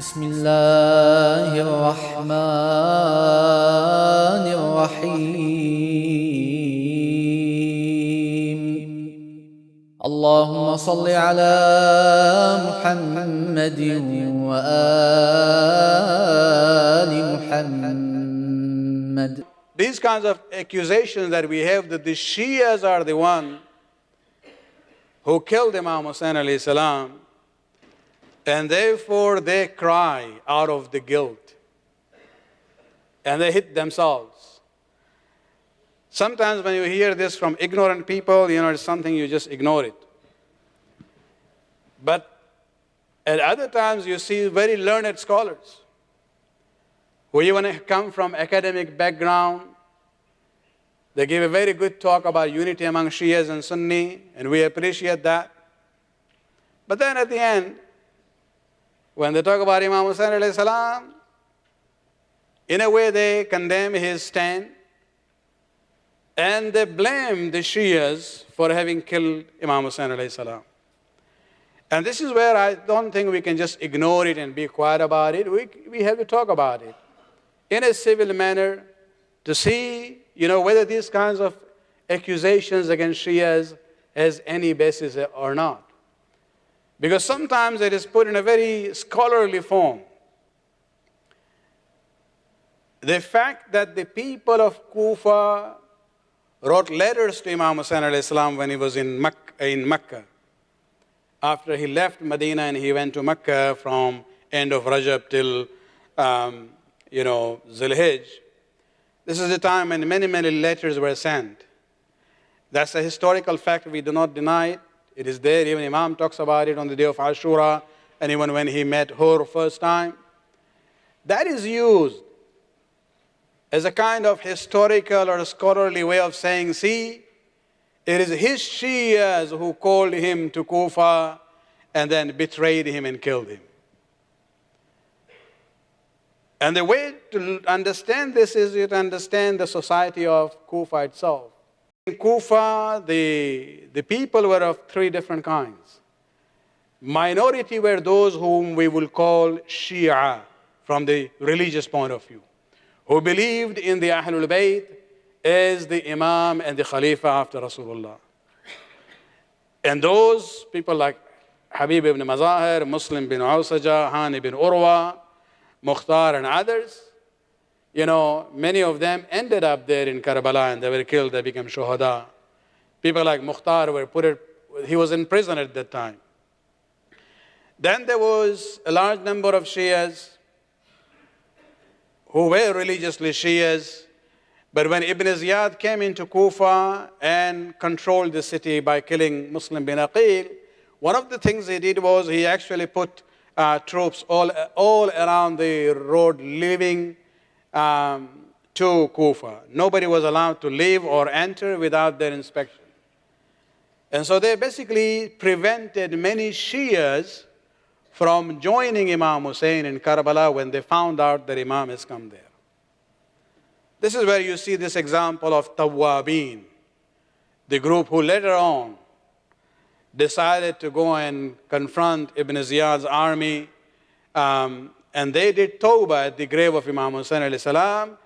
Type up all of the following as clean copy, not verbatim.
بسم الله الرحمن الرحيم اللهم صل على محمد وآل محمد. These kinds of accusations that we have that the Shias are the one who killed Imam Hussain alayhi salam, and therefore they cry out of the guilt and they hit themselves. Sometimes when you hear this from ignorant people, it's something you just ignore it. But at other times you see very learned scholars who even come from academic background. They give a very good talk about unity among Shias and Sunni, and we appreciate that. But then at the end, when they talk about Imam Hussain alayhi salam, in a way they condemn his stand, and they blame the Shias for having killed Imam Hussain alayhi salam. And this is where I don't think we can just ignore it and be quiet about it. We have to talk about it in a civil manner to see, whether these kinds of accusations against Shias has any basis or not. Because sometimes it is put in a very scholarly form. The fact that the people of Kufa wrote letters to Imam Hussain alayhi salam when he was in Mecca. After he left Medina and he went to Mecca from end of Rajab till, Zulhijj. This is the time when many, many letters were sent. That's a historical fact. We do not deny it. It is there. Even Imam talks about it on the day of Ashura, and even when he met Hur first time. That is used as a kind of historical or scholarly way of saying, see, it is his Shias who called him to Kufa and then betrayed him and killed him. And the way to understand this is to understand the society of Kufa itself. In Kufa, the people were of three different kinds. Minority were those whom we will call Shia from the religious point of view, who believed in the Ahlul Bayt as the Imam and the Khalifa after Rasulullah. And those people like Habib ibn Mazahir, Muslim bin Awsaja, Hani bin Urwa, Mukhtar and others, many of them ended up there in Karbala and they were killed, they became shuhada. People like Mukhtar he was in prison at that time. Then there was a large number of Shias who were religiously Shias, but when Ibn Ziyad came into Kufa and controlled the city by killing Muslim bin Aqil, one of the things he did was he actually put troops all around the road leaving to Kufa. Nobody was allowed to leave or enter without their inspection. And so they basically prevented many Shias from joining Imam Hussain in Karbala when they found out that Imam has come there. This is where you see this example of Tawwabin, the group who later on decided to go and confront Ibn Ziyad's army, and they did tawbah at the grave of Imam Hussain alayhi salam,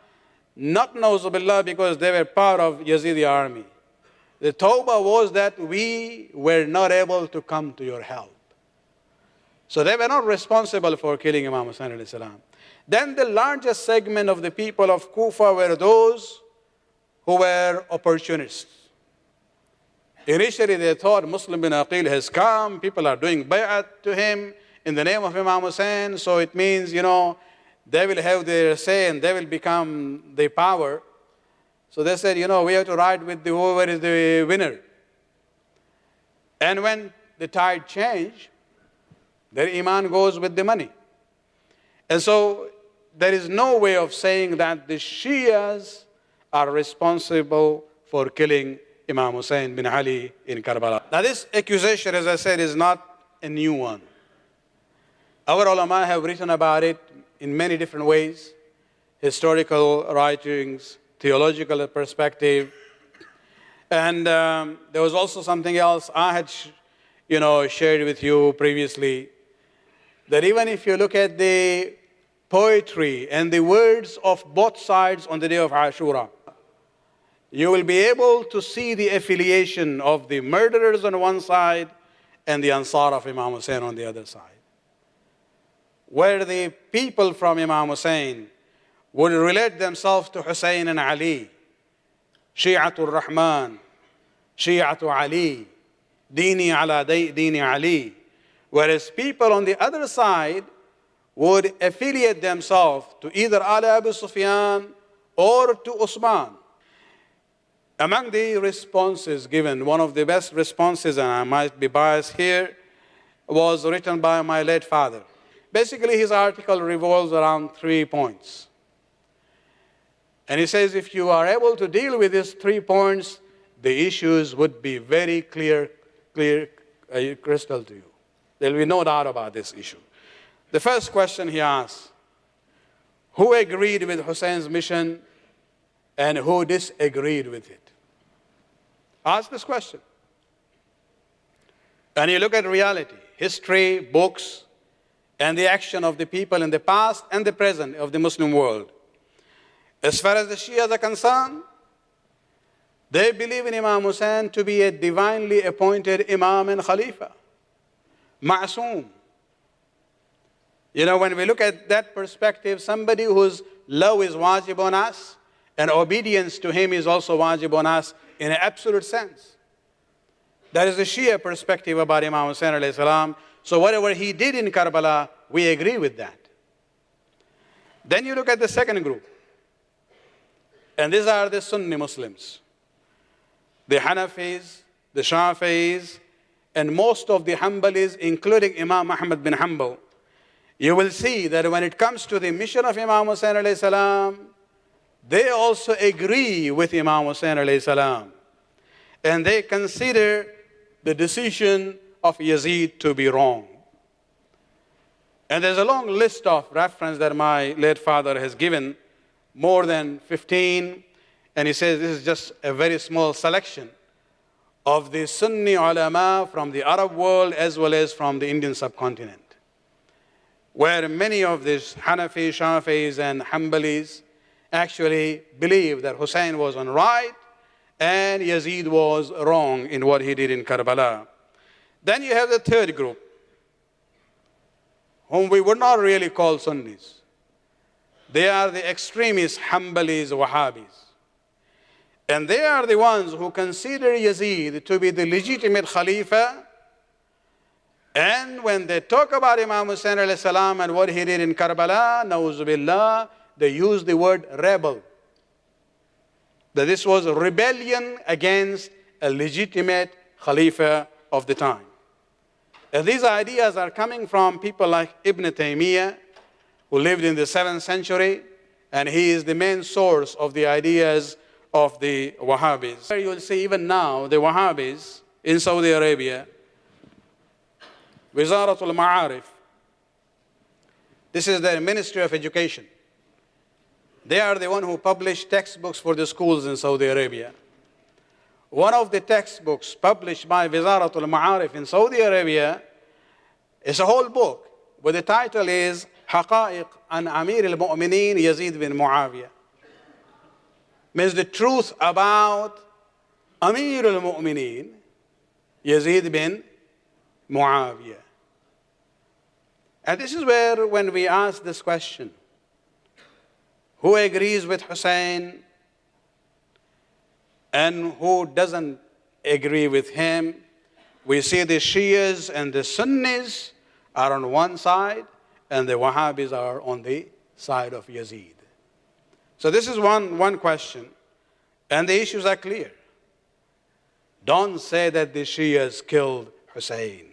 not nauzubillah because they were part of Yazidi army. The tawbah was that we were not able to come to your help. So they were not responsible for killing Imam Hussain alayhi salam. Then the largest segment of the people of Kufa were those who were opportunists. Initially they thought Muslim bin Aqil has come, people are doing bay'at to him in the name of Imam Hussain, so it means, they will have their say and they will become the power. So they said, we have to ride with whoever is the winner. And when the tide changed, their iman goes with the money. And so there is no way of saying that the Shias are responsible for killing Imam Hussain bin Ali in Karbala. Now this accusation, as I said, is not a new one. Our ulama have written about it in many different ways, historical writings, theological perspective. And there was also something else I had shared with you previously. that even if you look at the poetry and the words of both sides on the day of Ashura, you will be able to see the affiliation of the murderers on one side and the Ansar of Imam Hussain on the other side. Where the people from Imam Hussain would relate themselves to Hussain and Ali, Shi'atul Rahman, Shi'atu Ali, Dini ala Dini Ali. Whereas people on the other side would affiliate themselves to either Ali Abu Sufyan or to Usman. Among the responses given, one of the best responses, and I might be biased here, was written by my late father. Basically, his article revolves around 3 points. And he says if you are able to deal with these 3 points, the issues would be very clear, crystal to you. There will be no doubt about this issue. The first question he asks, who agreed with Hussein's mission and who disagreed with it? Ask this question. And you look at reality, history, books, and the action of the people in the past and the present of the Muslim world. As far as the Shias are concerned, they believe in Imam Hussain to be a divinely appointed Imam and Khalifa, Ma'soom. You know, when we look at that perspective, somebody whose love is wajib on us and obedience to him is also wajib on us in an absolute sense. That is the Shia perspective about Imam Hussain alayhi salam. So whatever he did in Karbala, we agree with that. Then you look at the second group. And these are the Sunni Muslims. The Hanafis, the Shafi'is, and most of the Hanbalis, including Imam Ahmad bin Hanbal. You will see that when it comes to the mission of Imam Hussain alayhi salam, they also agree with Imam Hussain alayhi salam. And they consider the decision of Yazid to be wrong. And there's a long list of references that my late father has given, more than 15, and he says this is just a very small selection of the Sunni ulama from the Arab world as well as from the Indian subcontinent, where many of these Hanafi, Shafi'is, and Hanbalis actually believe that Hussain was on right and Yazid was wrong in what he did in Karbala. Then you have the third group, whom we would not really call Sunnis. They are the extremist Hanbalis, Wahhabis. And they are the ones who consider Yazid to be the legitimate Khalifa. And when they talk about Imam Hussain alayhi salam and what he did in Karbala, na'udzu billah, they use the word rebel. That this was a rebellion against a legitimate Khalifa of the time. And these ideas are coming from people like Ibn Taymiyyah, who lived in the 7th century, and he is the main source of the ideas of the Wahhabis. You will see even now the Wahhabis in Saudi Arabia, Wizaratul Ma'arif, this is their Ministry of Education. They are the one who publish textbooks for the schools in Saudi Arabia. One of the textbooks published by Wizaratul Ma'arif in Saudi Arabia is a whole book, where the title is Haqa'iq an Amir al-Mu'mineen Yazid bin Muawiyah. Means the truth about Amir al-Mu'mineen Yazid bin Muawiyah. And this is where, when we ask this question, who agrees with Hussain and who doesn't agree with him, we see the Shias and the Sunnis are on one side and the Wahhabis are on the side of Yazid. So this is one question, and the issues are clear. Don't say that the Shias killed Hussain.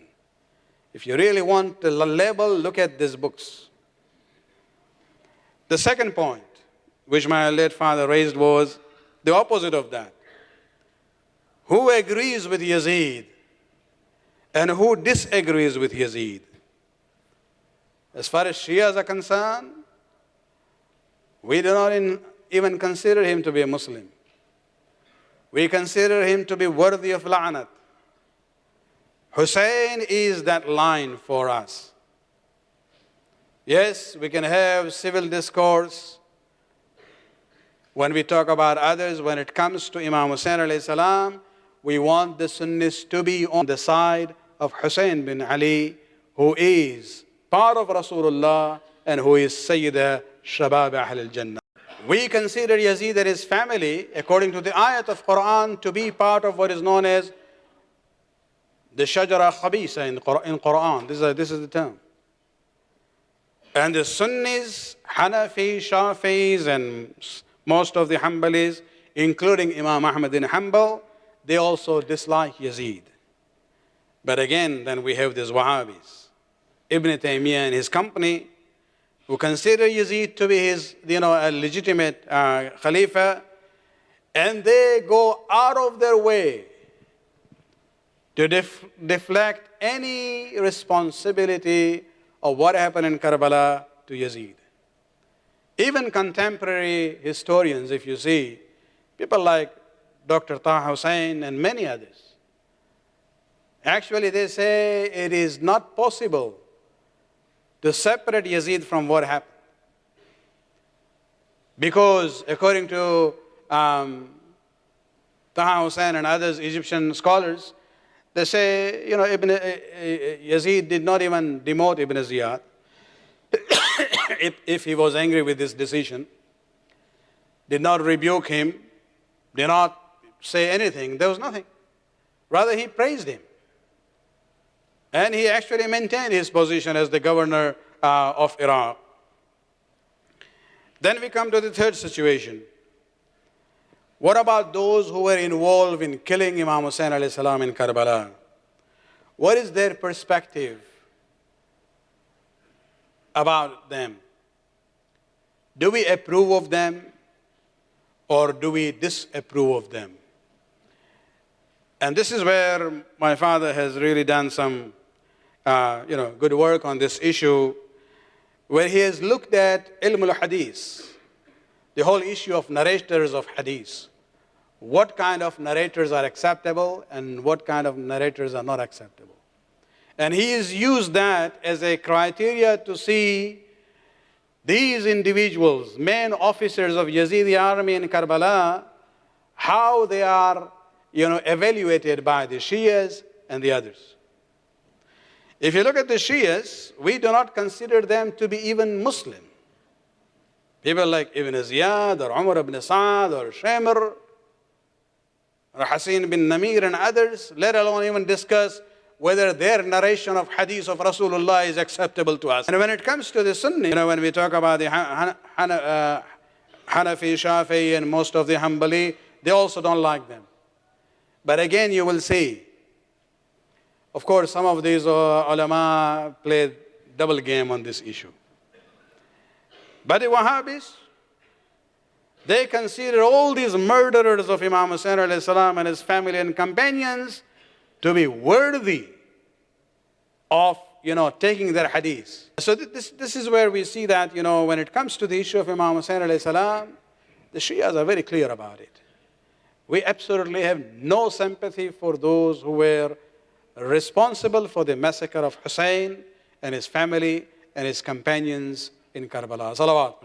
If you really want the label, look at these books. The second point, which my late father raised, was the opposite of that. Who agrees with Yazid and who disagrees with Yazid? As far as Shias are concerned, we do not even consider him to be a Muslim. We consider him to be worthy of la'nat. Hussain is that line for us. Yes, we can have civil discourse when we talk about others. When it comes to Imam Hussain alayhi salam, we want the Sunnis to be on the side of Hussain bin Ali, who is part of Rasulullah and who is Sayyid Shabab Ahl al-Jannah. We consider Yazid and his family, according to the ayat of Quran, to be part of what is known as the Shajara Khabisa in Quran. This is the term. And the Sunnis, Hanafi, Shafis, and most of the Hanbalis, including Imam Ahmad bin Hanbal, they also dislike Yazid. But again, then we have these Wahhabis, Ibn Taymiyyah and his company, who consider Yazid to be his, a legitimate Khalifa, and they go out of their way to deflect any responsibility of what happened in Karbala to Yazid. Even contemporary historians, if you see, people like Dr. Taha Hussain and many others, actually they say it is not possible to separate Yazid from what happened. Because according to Taha Hussain and others, Egyptian scholars, they say, Yazid did not even demote Ibn Ziyad if he was angry with this decision, did not rebuke him, did not say anything. There was nothing. Rather, he praised him. And he actually maintained his position as the governor of Iraq. Then we come to the third situation. What about those who were involved in killing Imam Hussain alayhi salam in Karbala? What is their perspective about them? Do we approve of them or do we disapprove of them? And this is where my father has really done some good work on this issue, where he has looked at ilm al-hadith, the whole issue of narrators of hadith. What kind of narrators are acceptable and what kind of narrators are not acceptable. And he has used that as a criteria to see these individuals, men officers of Yazidi army in Karbala, how they are evaluated by the Shias and the others. If you look at the Shias, we do not consider them to be even Muslim. People like Ibn Ziyad or Umar ibn Sa'd or Shamir or Hasan bin Namir and others, let alone even discuss whether their narration of hadith of Rasulullah is acceptable to us. And when it comes to the Sunni, when we talk about the Hanafi, Shafi'i, and most of the Hanbali, they also don't like them. But again, you will see, of course, some of these ulama played double game on this issue. But the Wahhabis, they consider all these murderers of Imam Hussain alayhi salam and his family and companions to be worthy of taking their hadith. So this is where we see that when it comes to the issue of Imam Hussain alayhi salam, the Shias are very clear about it. We absolutely have no sympathy for those who were responsible for the massacre of Hussain and his family and his companions in Karbala. Salawat.